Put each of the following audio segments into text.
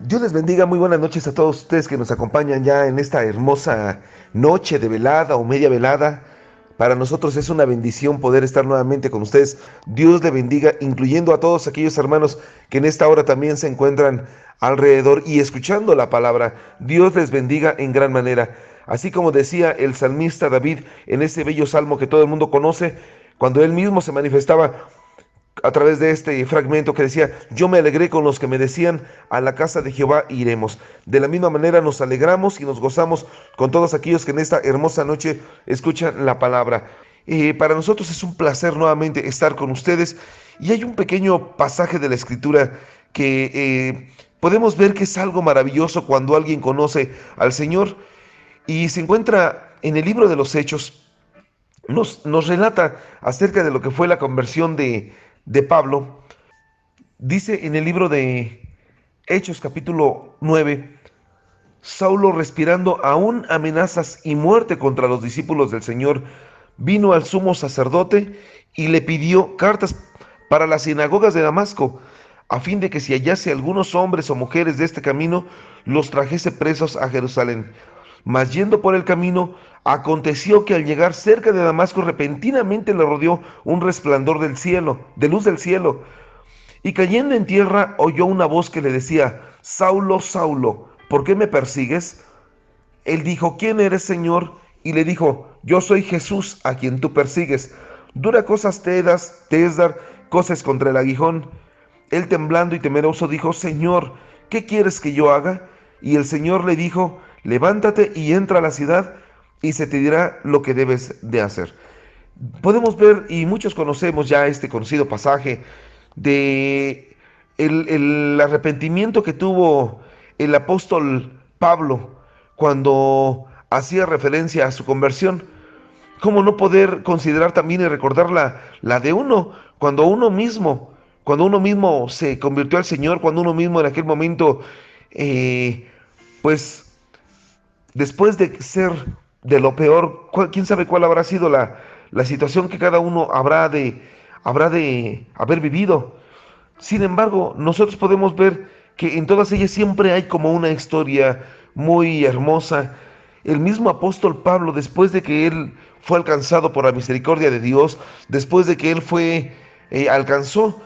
Dios les bendiga, muy buenas noches a todos ustedes que nos acompañan ya en esta hermosa noche de velada o media velada. Para nosotros es una bendición poder estar nuevamente con ustedes. Dios le bendiga, incluyendo a todos aquellos hermanos que en esta hora también se encuentran alrededor y escuchando la palabra. Dios les bendiga en gran manera. Así como decía el salmista David en ese bello salmo que todo el mundo conoce, cuando él mismo se manifestaba a través de este fragmento que decía: yo me alegré con los que me decían, a la casa de Jehová iremos. De la misma manera nos alegramos y nos gozamos con todos aquellos que en esta hermosa noche escuchan la palabra. Para nosotros es un placer nuevamente estar con ustedes, y hay un pequeño pasaje de la escritura que podemos ver que es algo maravilloso cuando alguien conoce al Señor, y se encuentra en el libro de los Hechos. Nos relata acerca de lo que fue la conversión de Pablo. Dice en el libro de Hechos capítulo 9: Saulo, respirando aún amenazas y muerte contra los discípulos del Señor, vino al sumo sacerdote y le pidió cartas para las sinagogas de Damasco, a fin de que si hallase algunos hombres o mujeres de este camino, los trajese presos a Jerusalén. Mas yendo por el camino, aconteció que al llegar cerca de Damasco, repentinamente le rodeó un resplandor del cielo, de luz del cielo, y cayendo en tierra oyó una voz que le decía: Saulo, Saulo, ¿por qué me persigues? Él dijo: ¿quién eres, Señor? Y le dijo: yo soy Jesús, a quien tú persigues. Dura cosas te es dar cosas contra el aguijón. Él, temblando y temeroso, dijo: Señor, ¿qué quieres que yo haga? Y el Señor le dijo: levántate y entra a la ciudad, y se te dirá lo que debes de hacer. Podemos ver, y muchos conocemos ya este conocido pasaje de el arrepentimiento que tuvo el apóstol Pablo cuando hacía referencia a su conversión. ¿Cómo no poder considerar también y recordar la de uno, cuando uno mismo se convirtió al Señor, cuando uno mismo en aquel momento, eh, pues después de ser de lo peor, quién sabe cuál habrá sido la situación que cada uno habrá de haber vivido? Sin embargo, nosotros podemos ver que en todas ellas siempre hay como una historia muy hermosa. El mismo apóstol Pablo, después de que él fue alcanzado por la misericordia de Dios, después de que él alcanzó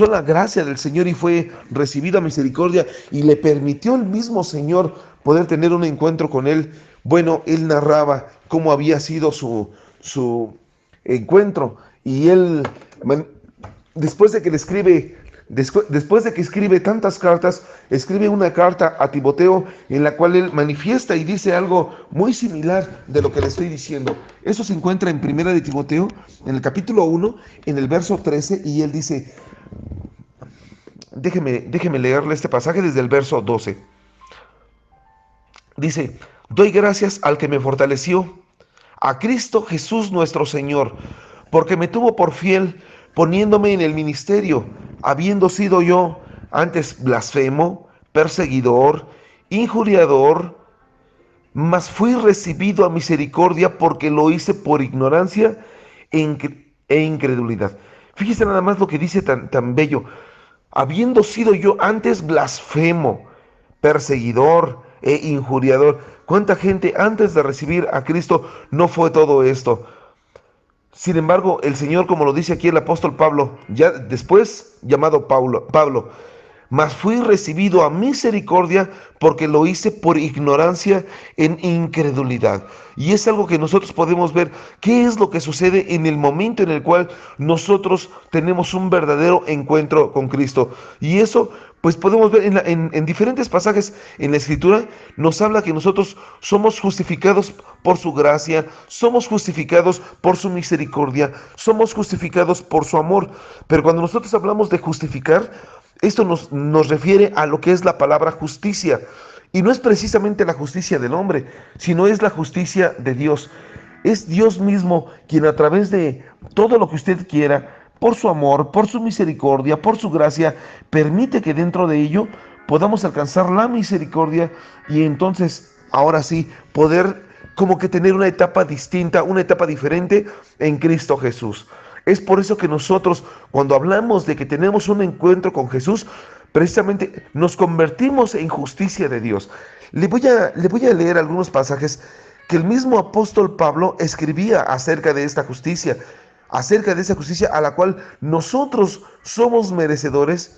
la gracia del Señor y fue recibido a misericordia, y le permitió el mismo Señor poder tener un encuentro con él. Bueno, él narraba cómo había sido su encuentro, y él, después de que le escribe, después de que escribe tantas cartas, escribe una carta a Timoteo en la cual él manifiesta y dice algo muy similar de lo que le estoy diciendo. Eso se encuentra en Primera de Timoteo, en el capítulo 1, en el verso 13, y él dice, déjeme leerle este pasaje desde el verso 12. Dice: doy gracias al que me fortaleció, a Cristo Jesús nuestro Señor, porque me tuvo por fiel, poniéndome en el ministerio, habiendo sido yo antes blasfemo, perseguidor, injuriador, mas fui recibido a misericordia, porque lo hice por ignorancia e incredulidad. Fíjese nada más lo que dice tan bello: habiendo sido yo antes blasfemo, perseguidor e injuriador. ¿Cuánta gente antes de recibir a Cristo no fue todo esto? Sin embargo, el Señor, como lo dice aquí el apóstol Pablo, ya después llamado Pablo, mas fui recibido a misericordia, porque lo hice por ignorancia en incredulidad. Y es algo que nosotros podemos ver. ¿Qué es lo que sucede en el momento en el cual nosotros tenemos un verdadero encuentro con Cristo? Y eso, pues podemos ver en diferentes pasajes en la Escritura. Nos habla que nosotros somos justificados por su gracia, somos justificados por su misericordia, somos justificados por su amor. Pero cuando nosotros hablamos de justificar, esto nos refiere a lo que es la palabra justicia. Y no es precisamente la justicia del hombre, sino es la justicia de Dios. Es Dios mismo quien, a través de todo lo que usted quiera, por su amor, por su misericordia, por su gracia, permite que dentro de ello podamos alcanzar la misericordia, y entonces, ahora sí, poder como que tener una etapa distinta, una etapa diferente en Cristo Jesús. Es por eso que nosotros, cuando hablamos de que tenemos un encuentro con Jesús, precisamente nos convertimos en justicia de Dios. Le voy a leer algunos pasajes que el mismo apóstol Pablo escribía acerca de esa justicia a la cual nosotros somos merecedores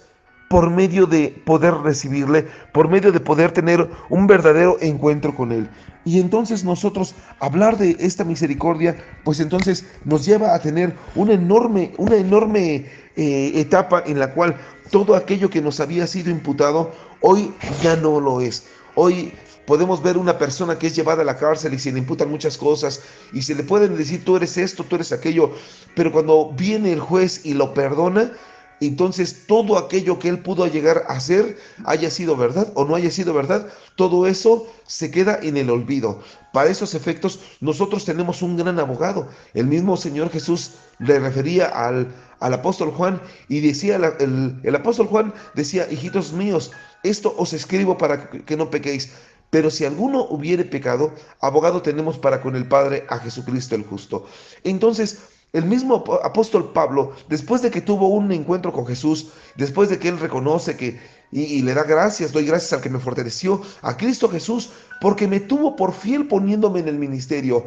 por medio de poder recibirle, por medio de poder tener un verdadero encuentro con Él. Y entonces nosotros hablar de esta misericordia, pues entonces nos lleva a tener una enorme etapa en la cual todo aquello que nos había sido imputado, hoy ya no lo es. Hoy podemos ver una persona que es llevada a la cárcel y se le imputan muchas cosas y se le pueden decir tú eres esto, tú eres aquello, pero cuando viene el juez y lo perdona, entonces todo aquello que él pudo llegar a hacer, haya sido verdad o no haya sido verdad, todo eso se queda en el olvido. Para esos efectos, nosotros tenemos un gran abogado. El mismo Señor Jesús le refería al apóstol Juan y decía, el apóstol Juan decía, hijitos míos, esto os escribo para que no pequéis. Pero si alguno hubiere pecado, abogado tenemos para con el Padre a Jesucristo el justo. Entonces, el mismo apóstol Pablo, después de que tuvo un encuentro con Jesús, después de que él reconoce y le da gracias, doy gracias al que me fortaleció, a Cristo Jesús, porque me tuvo por fiel poniéndome en el ministerio.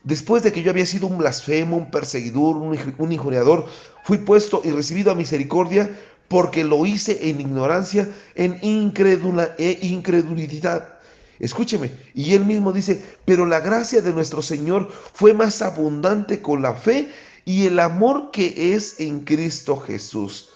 Después de que yo había sido un blasfemo, un perseguidor, un injuriador, fui puesto y recibido a misericordia porque lo hice en ignorancia, en incredulidad. Escúcheme, y él mismo dice, pero la gracia de nuestro Señor fue más abundante con la fe y el amor que es en Cristo Jesús.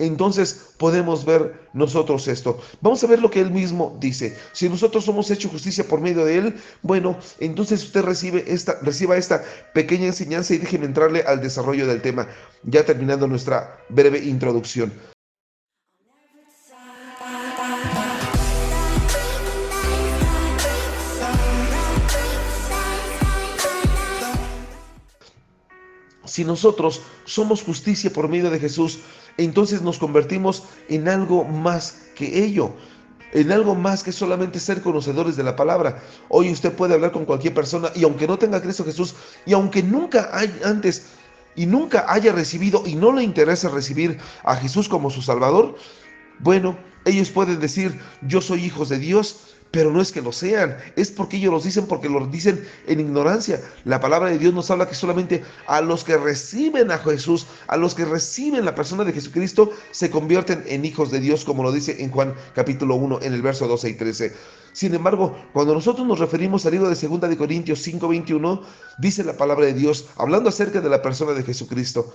Entonces podemos ver nosotros esto. Vamos a ver lo que él mismo dice. Si nosotros somos hechos justicia por medio de él, bueno, entonces usted reciba esta pequeña enseñanza y déjeme entrarle al desarrollo del tema, ya terminando nuestra breve introducción. Si nosotros somos justicia por medio de Jesús, entonces nos convertimos en algo más que ello, en algo más que solamente ser conocedores de la palabra. Hoy usted puede hablar con cualquier persona y aunque no tenga a Cristo Jesús y aunque nunca hay antes y nunca haya recibido y no le interesa recibir a Jesús como su Salvador, bueno, ellos pueden decir, yo soy hijos de Dios, pero no es que lo sean, es porque ellos los dicen porque lo dicen en ignorancia. La palabra de Dios nos habla que solamente a los que reciben a Jesús, a los que reciben la persona de Jesucristo, se convierten en hijos de Dios, como lo dice en Juan capítulo 1, en el verso 12 y 13. Sin embargo, cuando nosotros nos referimos al libro de 2 de Corintios 5:21, dice la palabra de Dios, hablando acerca de la persona de Jesucristo,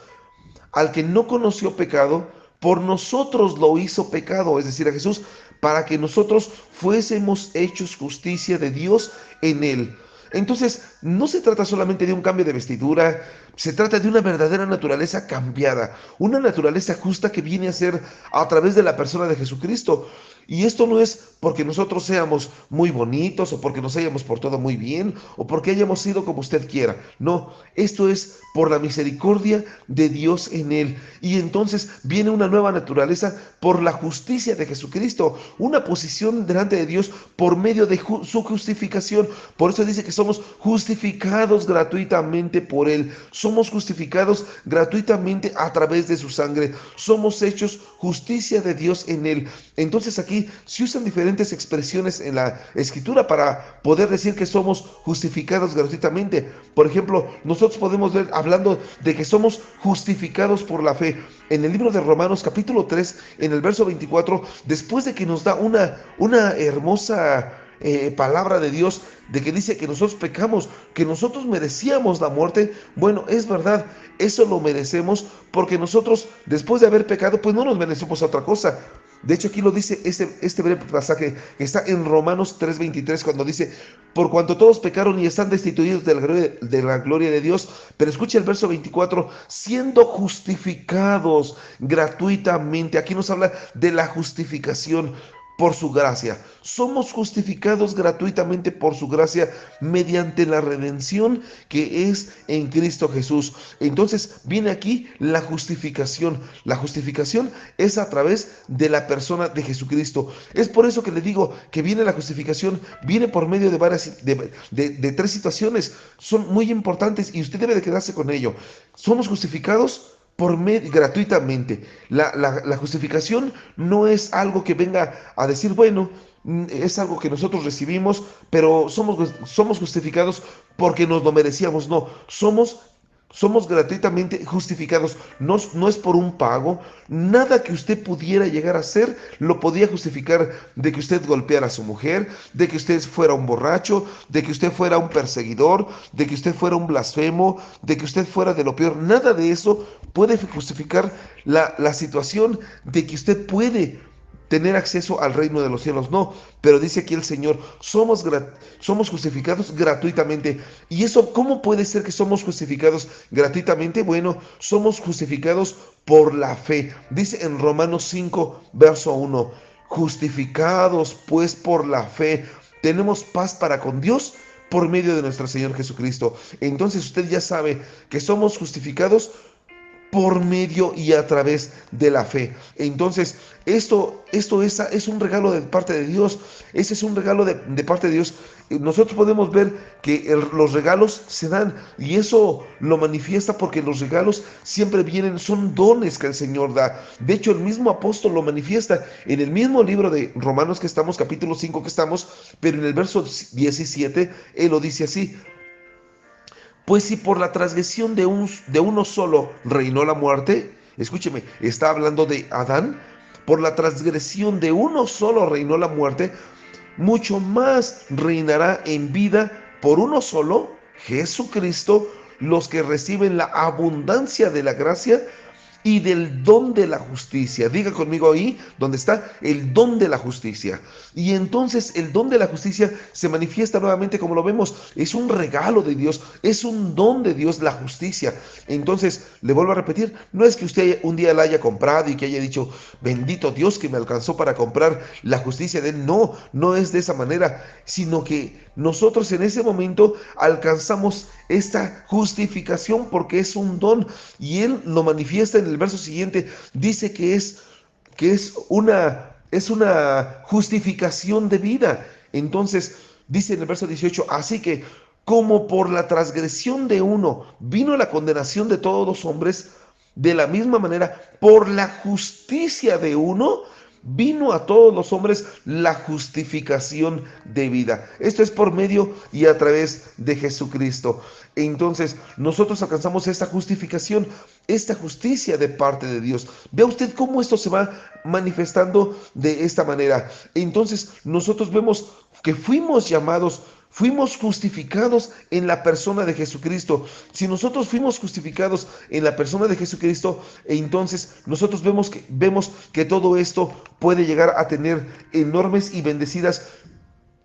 al que no conoció pecado, por nosotros lo hizo pecado, es decir, a Jesús, para que nosotros fuésemos hechos justicia de Dios en él. Entonces, no se trata solamente de un cambio de vestidura, se trata de una verdadera naturaleza cambiada, una naturaleza justa que viene a ser a través de la persona de Jesucristo. Y esto no es porque nosotros seamos muy bonitos o porque nos hayamos portado muy bien o porque hayamos sido como usted quiera. No, esto es por la misericordia de Dios en él. Y entonces viene una nueva naturaleza por la justicia de Jesucristo, una posición delante de Dios por medio de su justificación. Por eso dice que somos justificados gratuitamente por él. Somos justificados gratuitamente a través de su sangre. Somos hechos justicia de Dios en él. Entonces aquí se usan diferentes expresiones en la escritura para poder decir que somos justificados gratuitamente. Por ejemplo, nosotros podemos ver hablando de que somos justificados por la fe. En el libro de Romanos capítulo 3, en el verso 24, después de que nos da una hermosa palabra de Dios, de que dice que nosotros pecamos, que nosotros merecíamos la muerte. Bueno, es verdad, eso lo merecemos porque nosotros después de haber pecado, pues no nos merecemos otra cosa. De hecho, aquí lo dice este breve pasaje que está en Romanos 3:23, cuando dice, por cuanto todos pecaron y están destituidos de la gloria de Dios. Pero escucha el verso 24, siendo justificados gratuitamente. Aquí nos habla de la justificación por su gracia. Somos justificados gratuitamente por su gracia mediante la redención que es en Cristo Jesús. Entonces viene aquí la justificación. La justificación es a través de la persona de Jesucristo. Es por eso que le digo que viene la justificación, viene por medio de varias, de tres situaciones. Son muy importantes y usted debe de quedarse con ello. Somos justificados gratuitamente. La justificación no es algo que venga a decir, bueno, es algo que nosotros recibimos, pero somos justificados porque nos lo merecíamos. No, somos gratuitamente justificados. No, no es por un pago. Nada que usted pudiera llegar a hacer lo podía justificar de que usted golpeara a su mujer, de que usted fuera un borracho, de que usted fuera un perseguidor, de que usted fuera un blasfemo, de que usted fuera de lo peor. Nada de eso puede justificar la situación de que usted puede tener acceso al reino de los cielos. No, pero dice aquí el Señor, somos justificados gratuitamente. ¿Y eso cómo puede ser que somos justificados gratuitamente? Bueno, somos justificados por la fe. Dice en Romanos 5, verso 1, justificados pues por la fe, tenemos paz para con Dios por medio de nuestro Señor Jesucristo. Entonces usted ya sabe que somos justificados por medio y a través de la fe. Entonces, esto es un regalo de parte de Dios. Ese es un regalo de parte de Dios. Nosotros podemos ver que los regalos se dan y eso lo manifiesta porque los regalos siempre vienen, son dones que el Señor da. De hecho, el mismo apóstol lo manifiesta en el mismo libro de Romanos que estamos, capítulo 5 que estamos, pero en el verso 17, él lo dice así. Pues si por la transgresión de uno solo reinó la muerte, escúcheme, está hablando de Adán, por la transgresión de uno solo reinó la muerte, mucho más reinará en vida por uno solo, Jesucristo, los que reciben la abundancia de la gracia y del don de la justicia. Diga conmigo ahí donde está el don de la justicia. Y entonces el don de la justicia se manifiesta nuevamente como lo vemos. Es un regalo de Dios, es un don de Dios la justicia. Entonces, le vuelvo a repetir, no es que usted un día la haya comprado y que haya dicho, bendito Dios que me alcanzó para comprar la justicia de Él. No, no es de esa manera, sino que nosotros en ese momento alcanzamos esta justificación porque es un don y Él lo manifiesta en el verso siguiente. Dice que es una justificación de vida. Entonces dice en el verso 18, así que como por la transgresión de uno vino la condenación de todos los hombres, de la misma manera por la justicia de uno vino a todos los hombres la justificación de vida. Esto es por medio y a través de Jesucristo. Entonces, nosotros alcanzamos esta justificación, esta justicia de parte de Dios. Vea usted cómo esto se va manifestando de esta manera. Entonces, nosotros vemos que fuimos justificados en la persona de Jesucristo. Si nosotros fuimos justificados en la persona de Jesucristo, entonces nosotros vemos que todo esto puede llegar a tener enormes y bendecidas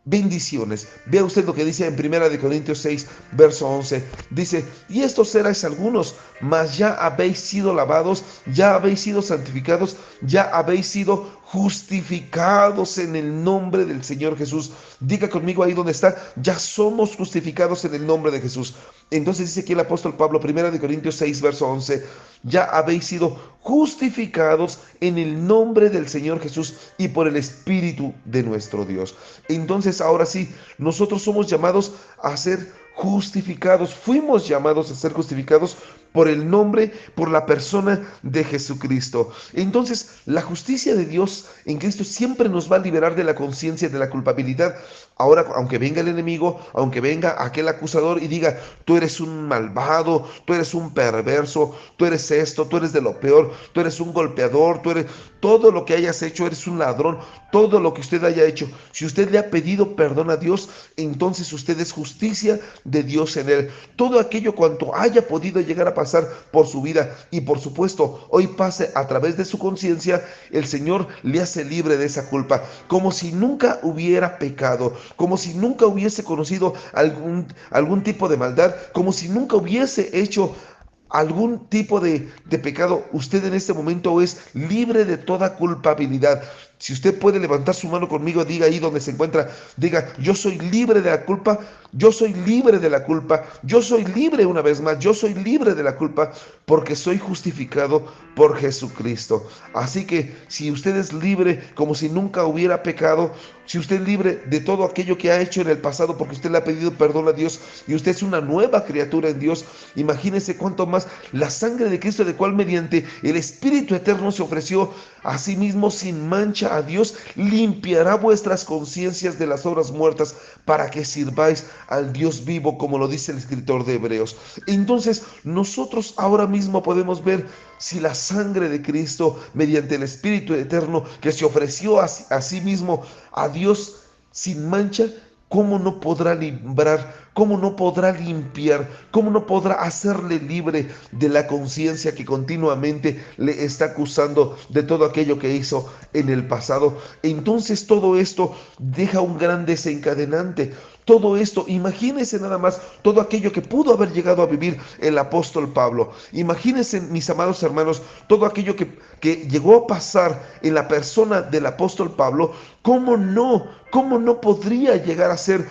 bendiciones. Vea usted lo que dice en 1 Corintios 6, verso 11. Dice, y estos erais algunos, mas ya habéis sido lavados, ya habéis sido santificados, ya habéis sido justificados en el nombre del Señor Jesús. Diga conmigo ahí donde está, ya somos justificados en el nombre de Jesús. Entonces dice aquí el apóstol Pablo, 1 Corintios 6, verso 11, ya habéis sido justificados en el nombre del Señor Jesús y por el Espíritu de nuestro Dios. Entonces ahora sí, nosotros somos llamados a ser justificados, fuimos llamados a ser justificados por el nombre, por la persona de Jesucristo. Entonces, la justicia de Dios en Cristo siempre nos va a liberar de la conciencia de la culpabilidad. Ahora, aunque venga el enemigo, aunque venga aquel acusador y diga, tú eres un malvado, tú eres un perverso, tú eres esto, tú eres de lo peor, tú eres un golpeador, tú eres todo lo que hayas hecho, eres un ladrón, todo lo que usted haya hecho. Si usted le ha pedido perdón a Dios, entonces usted es justicia de Dios en él. Todo aquello cuanto haya podido llegar a pasar por su vida y por supuesto hoy pase a través de su conciencia, el Señor le hace libre de esa culpa, como si nunca hubiera pecado, como si nunca hubiese conocido algún tipo de maldad, como si nunca hubiese hecho algún tipo de pecado. Usted en este momento es libre de toda culpabilidad. Si usted puede levantar su mano conmigo, diga ahí donde se encuentra, diga, yo soy libre de la culpa, yo soy libre de la culpa, yo soy libre una vez más, yo soy libre de la culpa porque soy justificado por Jesucristo. Así que si usted es libre como si nunca hubiera pecado, si usted es libre de todo aquello que ha hecho en el pasado porque usted le ha pedido perdón a Dios y usted es una nueva criatura en Dios, imagínese cuánto más la sangre de Cristo, de cual mediante el Espíritu eterno se ofreció a sí mismo sin mancha a Dios, limpiará vuestras conciencias de las obras muertas para que sirváis al Dios vivo, como lo dice el escritor de Hebreos. Entonces nosotros ahora mismo podemos ver si la sangre de Cristo, mediante el Espíritu eterno que se ofreció a sí mismo a Dios sin mancha, ¿cómo no podrá librar? ¿Cómo no podrá limpiar? ¿Cómo no podrá hacerle libre de la conciencia que continuamente le está acusando de todo aquello que hizo en el pasado? Entonces todo esto deja un gran desencadenante. Todo esto, imagínense nada más todo aquello que pudo haber llegado a vivir el apóstol Pablo. Imagínense, mis amados hermanos, todo aquello que llegó a pasar en la persona del apóstol Pablo. ¿Cómo no? ¿Cómo no podría llegar a ser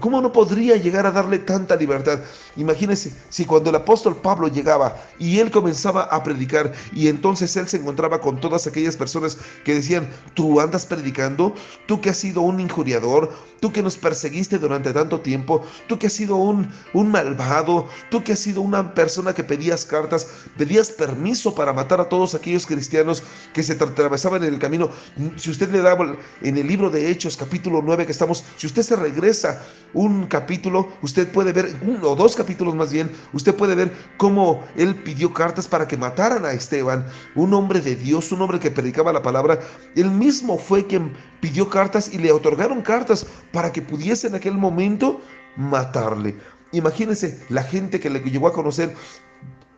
cómo no podría llegar a darle tanta libertad? Imagínense si cuando el apóstol Pablo llegaba y él comenzaba a predicar y entonces él se encontraba con todas aquellas personas que decían, tú andas predicando, tú que has sido un injuriador, tú que nos perseguiste durante tanto tiempo, tú que has sido un malvado, tú que has sido una persona que pedías cartas, pedías permiso para matar a todos aquellos cristianos que se atravesaban en el camino. Si usted le daba en el libro de Hechos, capítulo 9 que estamos, si usted se regresa un capítulo, usted puede ver, uno o dos capítulos más bien, usted puede ver cómo él pidió cartas para que mataran a Esteban, un hombre de Dios, un hombre que predicaba la palabra. Él mismo fue quien pidió cartas y le otorgaron cartas para que pudiese en aquel momento matarle. Imagínense, la gente que le llegó a conocer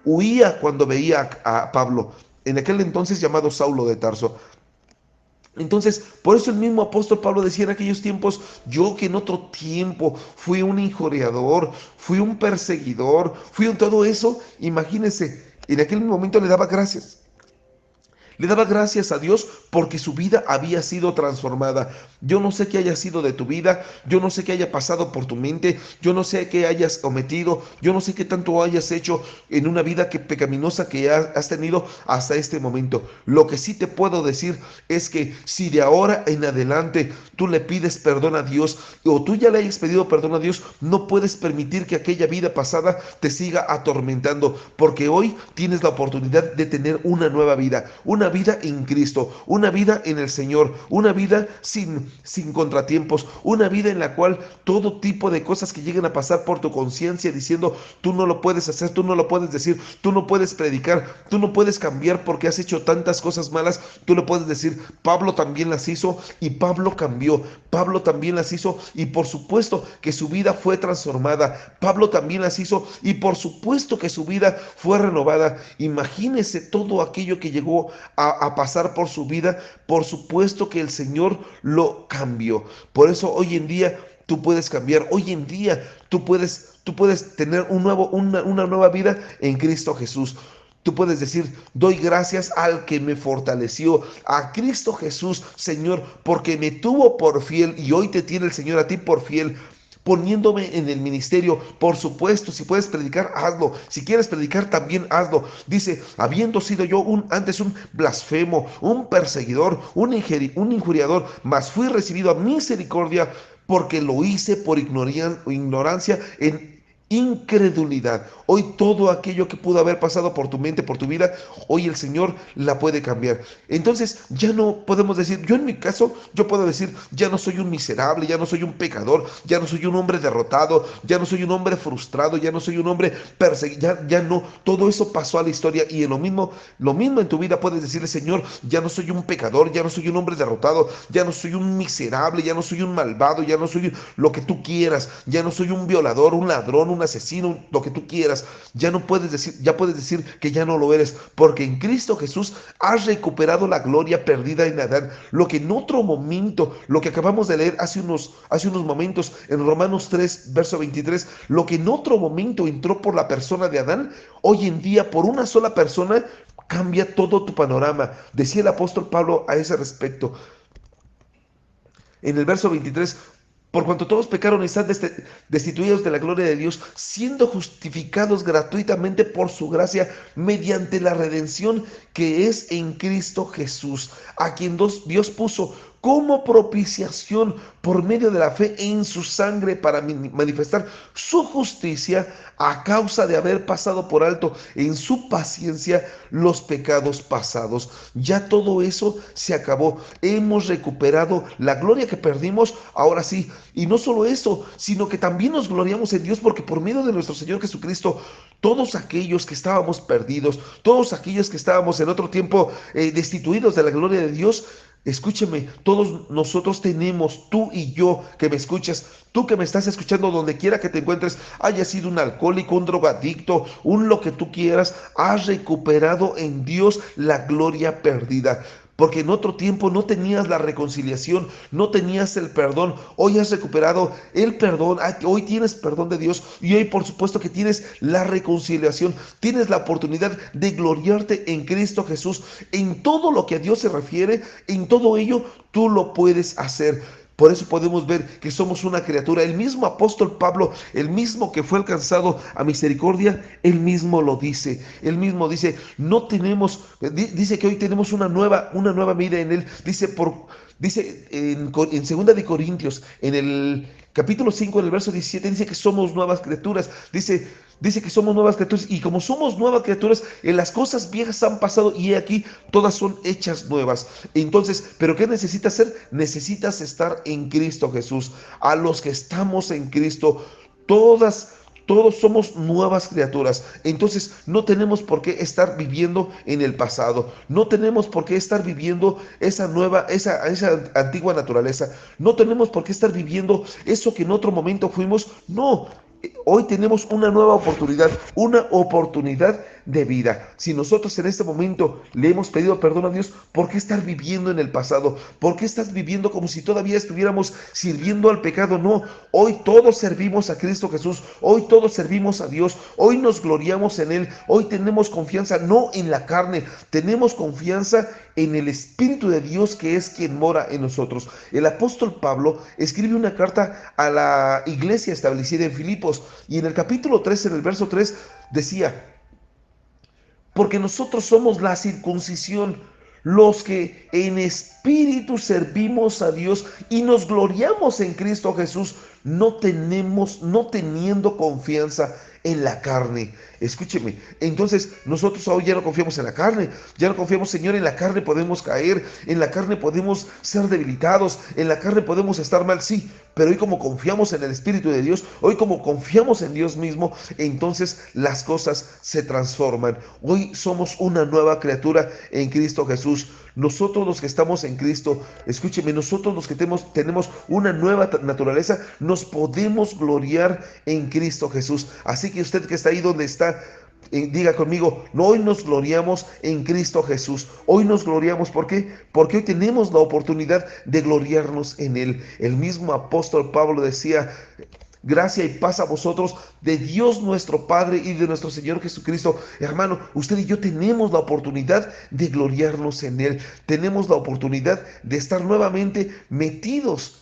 huía cuando veía a Pablo, en aquel entonces llamado Saulo de Tarso. Entonces, por eso el mismo apóstol Pablo decía en aquellos tiempos, yo que en otro tiempo fui un injuriador, fui un perseguidor, fui un todo eso, imagínense, en aquel momento le daba gracias. Le daba gracias a Dios porque su vida había sido transformada. Yo no sé qué haya sido de tu vida, yo no sé qué haya pasado por tu mente, yo no sé qué hayas cometido, yo no sé qué tanto hayas hecho en una vida pecaminosa que has tenido hasta este momento. Lo que sí te puedo decir es que si de ahora en adelante tú le pides perdón a Dios o tú ya le hayas pedido perdón a Dios, no puedes permitir que aquella vida pasada te siga atormentando, porque hoy tienes la oportunidad de tener una nueva vida, una vida en Cristo, una vida en el Señor, una vida sin contratiempos, una vida en la cual todo tipo de cosas que lleguen a pasar por tu conciencia diciendo, tú no lo puedes hacer, tú no lo puedes decir, tú no puedes predicar, tú no puedes cambiar porque has hecho tantas cosas malas, tú le puedes decir, Pablo también las hizo y Pablo cambió, Pablo también las hizo y por supuesto que su vida fue transformada, Pablo también las hizo y por supuesto que su vida fue renovada. Imagínese todo aquello que llegó a pasar por su vida, por supuesto que el Señor lo cambió. Por eso hoy en día tú puedes cambiar, hoy en día tú puedes tener una nueva vida en Cristo Jesús. Tú puedes decir, doy gracias al que me fortaleció, a Cristo Jesús, Señor, porque me tuvo por fiel y hoy te tiene el Señor a ti por fiel, poniéndome en el ministerio. Por supuesto, si puedes predicar, hazlo. Si quieres predicar, también hazlo. Dice, habiendo sido yo antes un blasfemo, un perseguidor, un injuriador, mas fui recibido a misericordia porque lo hice por ignorancia en incredulidad. Hoy todo aquello que pudo haber pasado por tu mente, por tu vida, hoy el Señor la puede cambiar. Entonces ya no podemos decir, yo en mi caso, yo puedo decir, ya no soy un miserable, ya no soy un pecador, ya no soy un hombre derrotado, ya no soy un hombre frustrado, ya no soy un hombre perseguido, ya no, todo eso pasó a la historia y en lo mismo en tu vida puedes decirle, Señor, ya no soy un pecador, ya no soy un hombre derrotado, ya no soy un miserable, ya no soy un malvado, ya no soy lo que tú quieras, ya no soy un violador, un ladrón, un asesino, lo que tú quieras. Ya no puedes decir, ya puedes decir que ya no lo eres, porque en Cristo Jesús has recuperado la gloria perdida en Adán. Lo que en otro momento, lo que acabamos de leer hace unos momentos en Romanos 3, verso 23, lo que en otro momento entró por la persona de Adán, hoy en día por una sola persona cambia todo tu panorama. Decía el apóstol Pablo a ese respecto. En el verso 23, por cuanto todos pecaron y están destituidos de la gloria de Dios, siendo justificados gratuitamente por su gracia mediante la redención que es en Cristo Jesús, a quien Dios puso como propiciación por medio de la fe en su sangre para manifestar su justicia a causa de haber pasado por alto en su paciencia los pecados pasados. Ya todo eso se acabó. Hemos recuperado la gloria que perdimos, ahora sí. Y no solo eso, sino que también nos gloriamos en Dios porque por medio de nuestro Señor Jesucristo, todos aquellos que estábamos perdidos, todos aquellos que estábamos en otro tiempo destituidos de la gloria de Dios, escúcheme, todos nosotros tenemos, tú y yo que me escuchas, tú que me estás escuchando donde quiera que te encuentres, hayas sido un alcohólico, un drogadicto, un lo que tú quieras, has recuperado en Dios la gloria perdida. Porque en otro tiempo no tenías la reconciliación, no tenías el perdón. Hoy has recuperado el perdón, hoy tienes perdón de Dios y hoy por supuesto que tienes la reconciliación. Tienes la oportunidad de gloriarte en Cristo Jesús. En todo lo que a Dios se refiere, en todo ello tú lo puedes hacer. Por eso podemos ver que somos una criatura. El mismo apóstol Pablo, el mismo que fue alcanzado a misericordia, él mismo lo dice. Él mismo dice, no tenemos, dice que hoy tenemos una nueva vida en él. Dice en segunda de Corintios, en el capítulo 5, en el verso 17, dice que somos nuevas criaturas. Dice que somos nuevas criaturas y como somos nuevas criaturas, en las cosas viejas han pasado y aquí todas son hechas nuevas. Entonces, ¿pero qué necesitas hacer? Necesitas estar en Cristo Jesús. A los que estamos en Cristo, todos somos nuevas criaturas. Entonces no tenemos por qué estar viviendo en el pasado. No tenemos por qué estar viviendo esa antigua naturaleza. No tenemos por qué estar viviendo eso que en otro momento fuimos. No. Hoy tenemos una oportunidad de vida. Si nosotros en este momento le hemos pedido perdón a Dios, ¿por qué estar viviendo en el pasado? ¿Por qué estás viviendo como si todavía estuviéramos sirviendo al pecado? No, hoy todos servimos a Cristo Jesús, hoy todos servimos a Dios, hoy nos gloriamos en Él, hoy tenemos confianza no en la carne, tenemos confianza en el Espíritu de Dios que es quien mora en nosotros. El apóstol Pablo escribe una carta a la iglesia establecida en Filipos y en el capítulo 3, en el verso 3, decía, porque nosotros somos la circuncisión, los que en espíritu servimos a Dios y nos gloriamos en Cristo Jesús, no teniendo confianza en la carne. Escúcheme, entonces nosotros hoy ya no confiamos en la carne, ya no confiamos, Señor, en la carne podemos caer, en la carne podemos ser debilitados, en la carne podemos estar mal, sí, pero hoy como confiamos en el Espíritu de Dios, hoy como confiamos en Dios mismo, entonces las cosas se transforman. Hoy somos una nueva criatura en Cristo Jesús. Nosotros los que estamos en Cristo, escúcheme, nosotros los que tenemos una nueva naturaleza, nos podemos gloriar en Cristo Jesús. Así que usted que está ahí donde está, diga conmigo, no, hoy nos gloriamos en Cristo Jesús. Hoy nos gloriamos, ¿por qué? Porque hoy tenemos la oportunidad de gloriarnos en Él. El mismo apóstol Pablo decía, gracia y paz a vosotros de Dios nuestro Padre y de nuestro Señor Jesucristo. Hermano, usted y yo tenemos la oportunidad de gloriarnos en Él. Tenemos la oportunidad de estar nuevamente metidos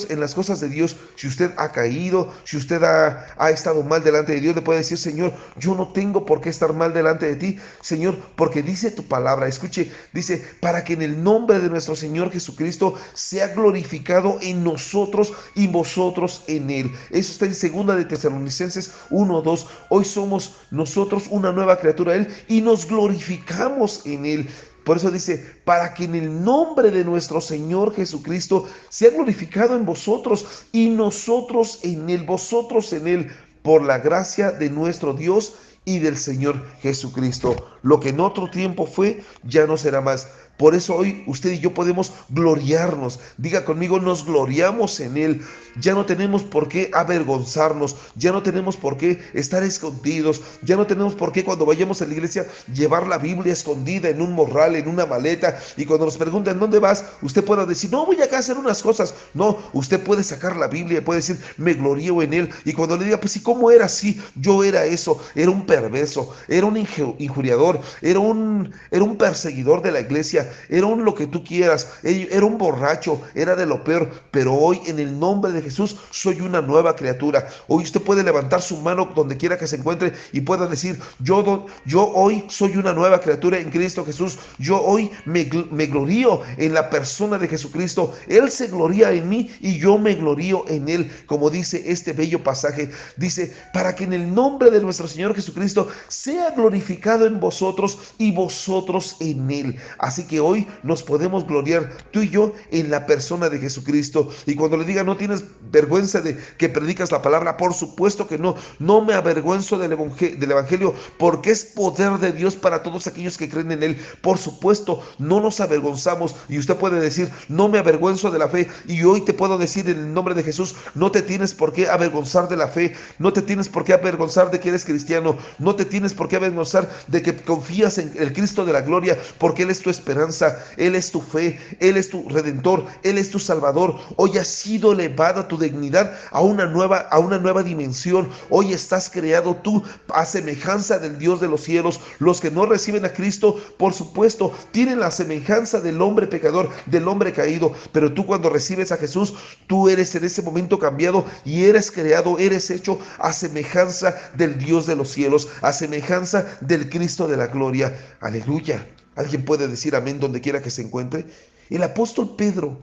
en las cosas de Dios. Si usted ha caído, si usted ha estado mal delante de Dios, le puede decir, Señor, yo no tengo por qué estar mal delante de ti, Señor, porque dice tu palabra, escuche, dice, para que en el nombre de nuestro Señor Jesucristo sea glorificado en nosotros y vosotros en Él. Eso está en segunda de Tesalonicenses 1:2. Hoy somos nosotros una nueva criatura Él y nos glorificamos en Él. Por eso dice, para que en el nombre de nuestro Señor Jesucristo sea glorificado en vosotros y nosotros en Él, vosotros en Él, por la gracia de nuestro Dios y del Señor Jesucristo. Lo que en otro tiempo fue, ya no será más. Por eso hoy usted y yo podemos gloriarnos. Diga conmigo, nos gloriamos en Él. Ya no tenemos por qué avergonzarnos, ya no tenemos por qué estar escondidos, ya no tenemos por qué cuando vayamos a la iglesia llevar la Biblia escondida en un morral, en una maleta, y cuando nos preguntan ¿dónde vas? Usted pueda decir, no, voy acá a hacer unas cosas. No, usted puede sacar la Biblia y puede decir, me glorío en Él. Y cuando le diga, pues ¿y cómo era así? Yo era eso, era un perverso, era un injuriador, era un perseguidor de la iglesia, era un lo que tú quieras, era un borracho, era de lo peor, pero hoy en el nombre de Jesús soy una nueva criatura. Hoy usted puede levantar su mano donde quiera que se encuentre y pueda decir, yo hoy soy una nueva criatura en Cristo Jesús. Yo hoy me glorío en la persona de Jesucristo. Él se gloria en mí y yo me glorío en Él. Como dice este bello pasaje, dice, para que en el nombre de nuestro Señor Jesucristo sea glorificado en vosotros y vosotros en Él. Así que hoy nos podemos gloriar tú y yo en la persona de Jesucristo. Y cuando le diga, no tienes vergüenza de que predicas la palabra, por supuesto que no. No me avergüenzo del evangelio, porque es poder de Dios para todos aquellos que creen en Él. Por supuesto, no nos avergonzamos. Y usted puede decir, no me avergüenzo de la fe. Y hoy te puedo decir en el nombre de Jesús, no te tienes por qué avergonzar de la fe. No te tienes por qué avergonzar de que eres cristiano. No te tienes por qué avergonzar de que confías en el Cristo de la gloria, porque Él es tu esperanza, Él es tu fe, Él es tu redentor, Él es tu salvador. Hoy has sido elevada tu dignidad a una nueva dimensión. Hoy estás creado tú a semejanza del Dios de los cielos. Los que no reciben a Cristo, por supuesto, tienen la semejanza del hombre pecador, del hombre caído. Pero tú cuando recibes a Jesús, tú eres en ese momento cambiado y eres creado, eres hecho a semejanza del Dios de los cielos, a semejanza del Cristo de la gloria. Aleluya. ¿Alguien puede decir amén donde quiera que se encuentre? El apóstol Pedro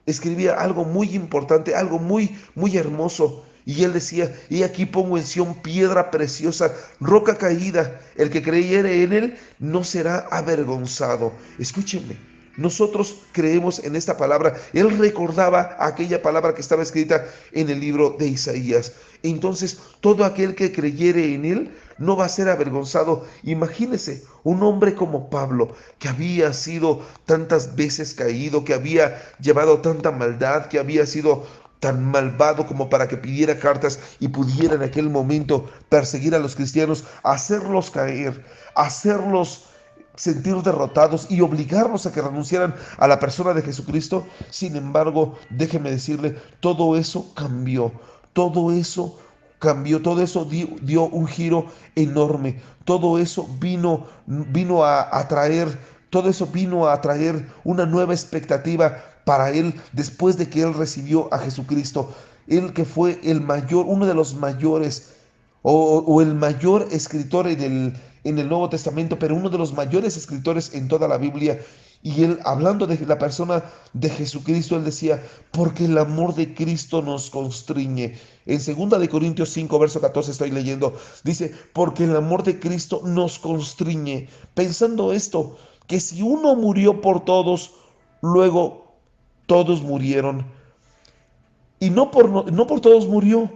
escribía algo muy importante, algo muy hermoso. Y él decía, y aquí pongo en Sión piedra preciosa, roca caída. El que creyere en él no será avergonzado. Escúchenme, nosotros creemos en esta palabra. Él recordaba aquella palabra que estaba escrita en el libro de Isaías. Entonces, todo aquel que creyere en él no va a ser avergonzado. Imagínese un hombre como Pablo, que había sido tantas veces caído, que había llevado tanta maldad, que había sido tan malvado como para que pidiera cartas y pudiera en aquel momento perseguir a los cristianos, hacerlos caer, hacerlos sentir derrotados y obligarlos a que renunciaran a la persona de Jesucristo. Sin embargo, déjeme decirle, todo eso cambió, todo eso cambió, todo eso dio un giro enorme, todo eso vino a traer, todo eso vino a traer una nueva expectativa para él después de que él recibió a Jesucristo. Él que fue el mayor, uno de los mayores o el mayor escritor en el Nuevo Testamento, pero uno de los mayores escritores en toda la Biblia. Y él, hablando de la persona de Jesucristo, él decía, porque el amor de Cristo nos constriñe. En 2 Corintios 5, verso 14 estoy leyendo, dice, porque el amor de Cristo nos constriñe. Pensando esto, que si uno murió por todos, luego todos murieron. Y no por todos murió,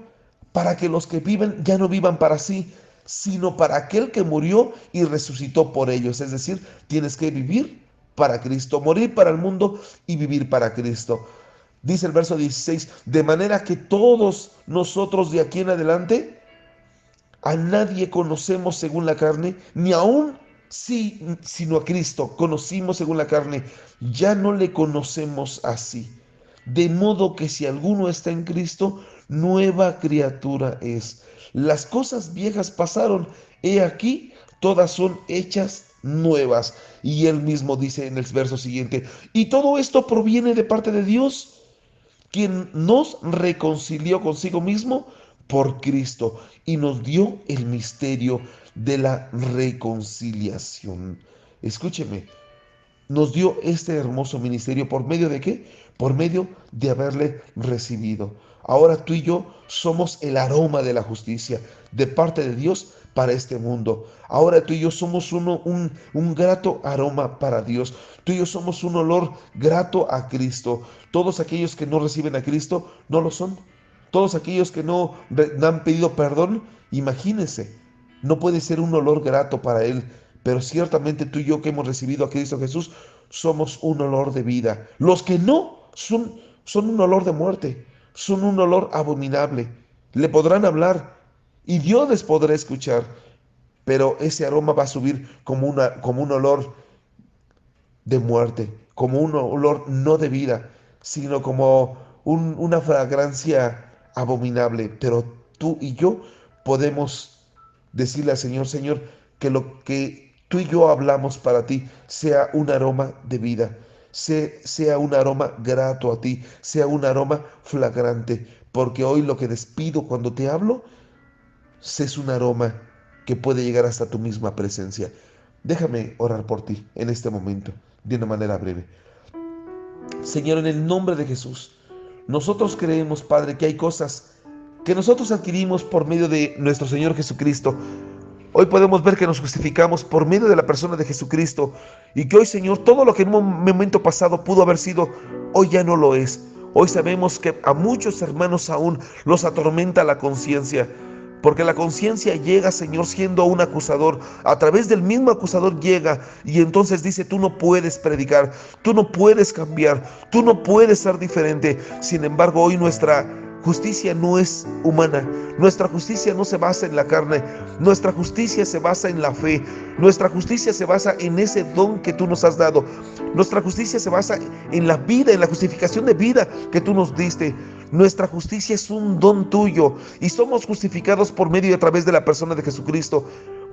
para que los que viven ya no vivan para sí, sino para aquel que murió y resucitó por ellos. Es decir, tienes que vivir para Cristo, morir para el mundo y vivir para Cristo. Dice el verso 16, de manera que todos nosotros de aquí en adelante a nadie conocemos según la carne, ni aún sí, sino a Cristo conocimos según la carne, ya no le conocemos así. De modo que si alguno está en Cristo, nueva criatura es. Las cosas viejas pasaron, he aquí, todas son hechas nuevas. Y él mismo dice en el verso siguiente, y todo esto proviene de parte de Dios, quien nos reconcilió consigo mismo por Cristo y nos dio el misterio de la reconciliación. Escúcheme, nos dio este hermoso ministerio. ¿Por medio de qué? Por medio de haberle recibido. Ahora tú y yo somos el aroma de la justicia de parte de Dios para este mundo. Ahora tú y yo somos un grato aroma para Dios. Tú y yo somos un olor grato a Cristo. Todos aquellos que no reciben a Cristo no lo son. Todos aquellos que no han pedido perdón, imagínense, no puede ser un olor grato para Él. Pero ciertamente tú y yo que hemos recibido a Cristo Jesús, somos un olor de vida. Los que no son un olor de muerte, son un olor abominable. Le podrán hablar y Dios les podrá escuchar, pero ese aroma va a subir como un olor de muerte, como un olor no de vida, sino como una fragancia abominable. Pero tú y yo podemos decirle al Señor, Señor, que lo que tú y yo hablamos para ti sea un aroma de vida, sea un aroma grato a ti, sea un aroma flagrante, porque hoy lo que despido cuando te hablo es un aroma que puede llegar hasta tu misma presencia. Déjame orar por ti en este momento, de una manera breve. Señor, en el nombre de Jesús, nosotros creemos, Padre, que hay cosas que nosotros adquirimos por medio de nuestro Señor Jesucristo. Hoy podemos ver que nos justificamos por medio de la persona de Jesucristo y que hoy, Señor, todo lo que en un momento pasado pudo haber sido, hoy ya no lo es. Hoy sabemos que a muchos hermanos aún los atormenta la conciencia, porque la conciencia llega, Señor, siendo un acusador. A través del mismo acusador llega y entonces dice, tú no puedes predicar, tú no puedes cambiar, tú no puedes ser diferente. Sin embargo, hoy nuestra justicia no es humana, nuestra justicia no se basa en la carne, nuestra justicia se basa en la fe, nuestra justicia se basa en ese don que tú nos has dado, nuestra justicia se basa en la vida, en la justificación de vida que tú nos diste. Nuestra justicia es un don tuyo y somos justificados por medio y a través de la persona de Jesucristo.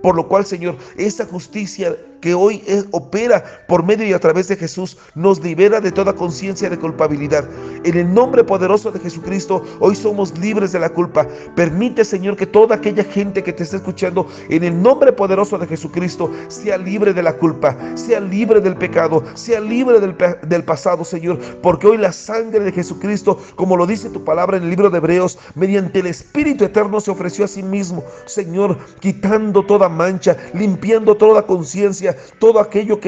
Por lo cual, Señor, esa justicia que hoy opera por medio y a través de Jesús nos libera de toda conciencia de culpabilidad. En el nombre poderoso de Jesucristo, hoy somos libres de la culpa. Permite, Señor, que toda aquella gente que te esté escuchando, en el nombre poderoso de Jesucristo, sea libre de la culpa, sea libre del pecado, sea libre del pasado, Señor. Porque hoy la sangre de Jesucristo, como lo dice tu palabra en el libro de Hebreos, mediante el Espíritu Eterno se ofreció a sí mismo, Señor, quitando toda mancha, limpiando toda conciencia, todo aquello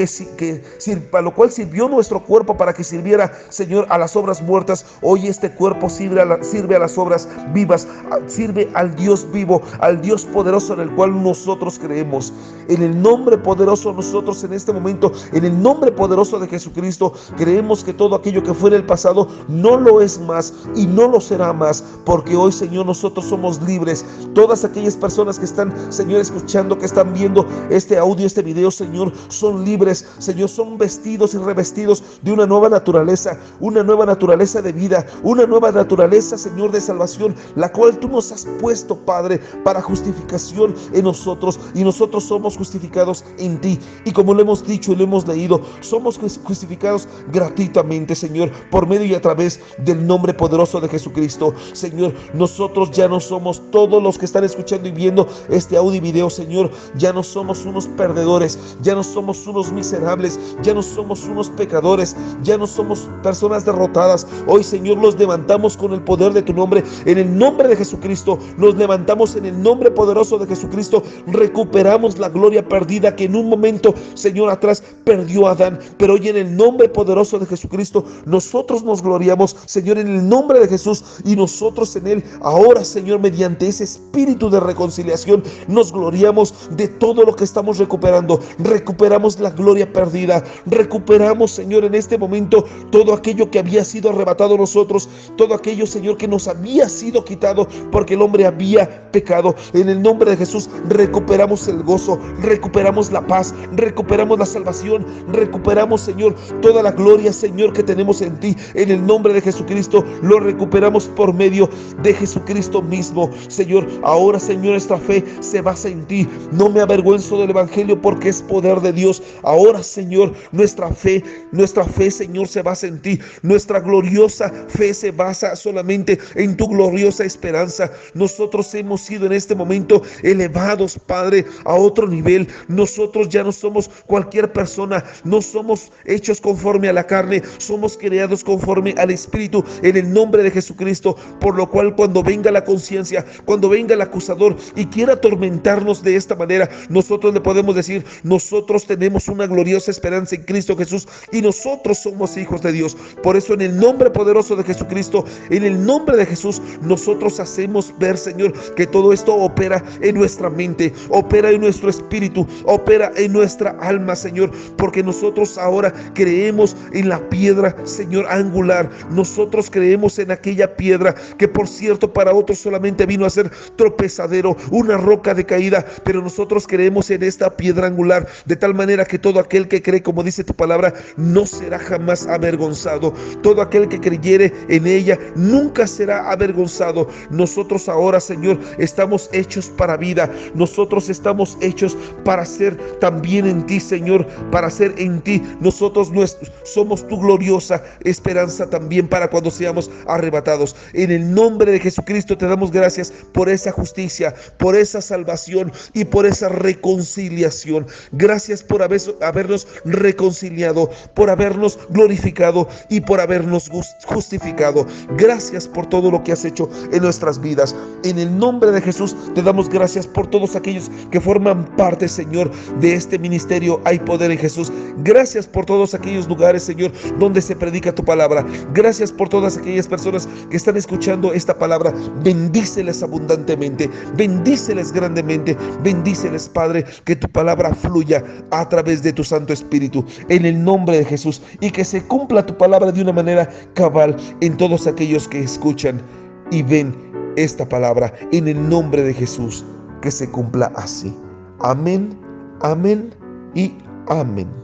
para lo cual sirvió nuestro cuerpo para que sirviera, Señor, a las obras muertas. Hoy este cuerpo sirve a las obras vivas, sirve al Dios vivo, al Dios poderoso en el cual nosotros creemos. En el nombre poderoso, nosotros en este momento, en el nombre poderoso de Jesucristo, creemos que todo aquello que fue en el pasado no lo es más y no lo será más, porque hoy, Señor, nosotros somos libres. Todas aquellas personas que están, Señor, escuchando, que están viendo este audio, este video, Señor, son libres, Señor, son vestidos y revestidos de una nueva naturaleza de vida, una nueva naturaleza, Señor, de salvación, la cual tú nos has puesto, Padre, para justificación en nosotros, y nosotros somos justificados en ti. Y como lo hemos dicho y lo hemos leído, somos justificados gratuitamente, Señor, por medio y a través del nombre poderoso de Jesucristo. Señor, nosotros ya no somos, todos los que están escuchando y viendo este audio y video, Señor, ya no somos unos perdedores, ya no somos unos miserables, ya no somos unos pecadores, ya no somos personas derrotadas. Hoy, Señor, los levantamos con el poder de tu nombre, en el nombre de Jesucristo. Nos levantamos en el nombre poderoso de Jesucristo. Recuperamos la gloria perdida que en un momento, Señor, atrás perdió Adán, pero hoy en el nombre poderoso de Jesucristo nosotros nos gloriamos, Señor, en el nombre de Jesús, y nosotros en él ahora, Señor, mediante ese espíritu de reconciliación, nos gloriamos de todo lo que estamos recuperando. Recuperamos la gloria perdida, recuperamos, Señor, en este momento todo aquello que había sido arrebatado a nosotros, todo aquello, Señor, que nos había sido quitado porque el hombre había pecado. En el nombre de Jesús recuperamos el gozo, recuperamos la paz, recuperamos la salvación, recuperamos, Señor, toda la gloria, Señor, que tenemos en ti. En el nombre de Jesucristo lo recuperamos por medio de Jesucristo mismo. Señor, ahora, Señor, nuestra fe se basa en ti. No me avergüenzo del evangelio porque es poder de Dios. Ahora, Señor, nuestra fe, Señor, se basa en ti. Nuestra gloriosa fe se basa solamente en tu gloriosa esperanza. Nosotros hemos sido en este momento elevados, Padre, a otro nivel. Nosotros ya no somos cualquier persona, no somos hechos conforme a la carne, somos creados conforme al Espíritu, en el nombre de Jesucristo. Por lo cual, cuando venga la conciencia, cuando venga el acusador y quiera atormentarnos de esta manera, nosotros le podemos decir: nosotros nosotros tenemos una gloriosa esperanza en Cristo Jesús y nosotros somos hijos de Dios. Por eso, en el nombre poderoso de Jesucristo, en el nombre de Jesús, nosotros hacemos ver, Señor, que todo esto opera en nuestra mente, opera en nuestro espíritu, opera en nuestra alma, Señor, porque nosotros ahora creemos en la piedra, Señor, angular. Nosotros creemos en aquella piedra que, por cierto, para otros solamente vino a ser tropezadero, una roca de caída, pero nosotros creemos en esta piedra angular, de tal manera que todo aquel que cree, como dice tu palabra, no será jamás avergonzado. Todo aquel que creyere en ella nunca será avergonzado. Nosotros ahora, Señor, estamos hechos para vida. Nosotros estamos hechos para ser también en ti, Señor, para ser en ti. Nosotros somos tu gloriosa esperanza también para cuando seamos arrebatados. En el nombre de Jesucristo te damos gracias por esa justicia, por esa salvación y por esa reconciliación. Gracias por habernos reconciliado, por habernos glorificado y por habernos justificado. Gracias por todo lo que has hecho en nuestras vidas. En el nombre de Jesús te damos gracias por todos aquellos que forman parte, Señor, de este ministerio Hay Poder en Jesús. Gracias por todos aquellos lugares, Señor, donde se predica tu palabra. Gracias por todas aquellas personas que están escuchando esta palabra. Bendíceles abundantemente, bendíceles grandemente, bendíceles, Padre, que tu palabra fluya a través de tu Santo Espíritu, en el nombre de Jesús, y que se cumpla tu palabra de una manera cabal en todos aquellos que escuchan y ven esta palabra, en el nombre de Jesús, que se cumpla así. Amén, amén y amén.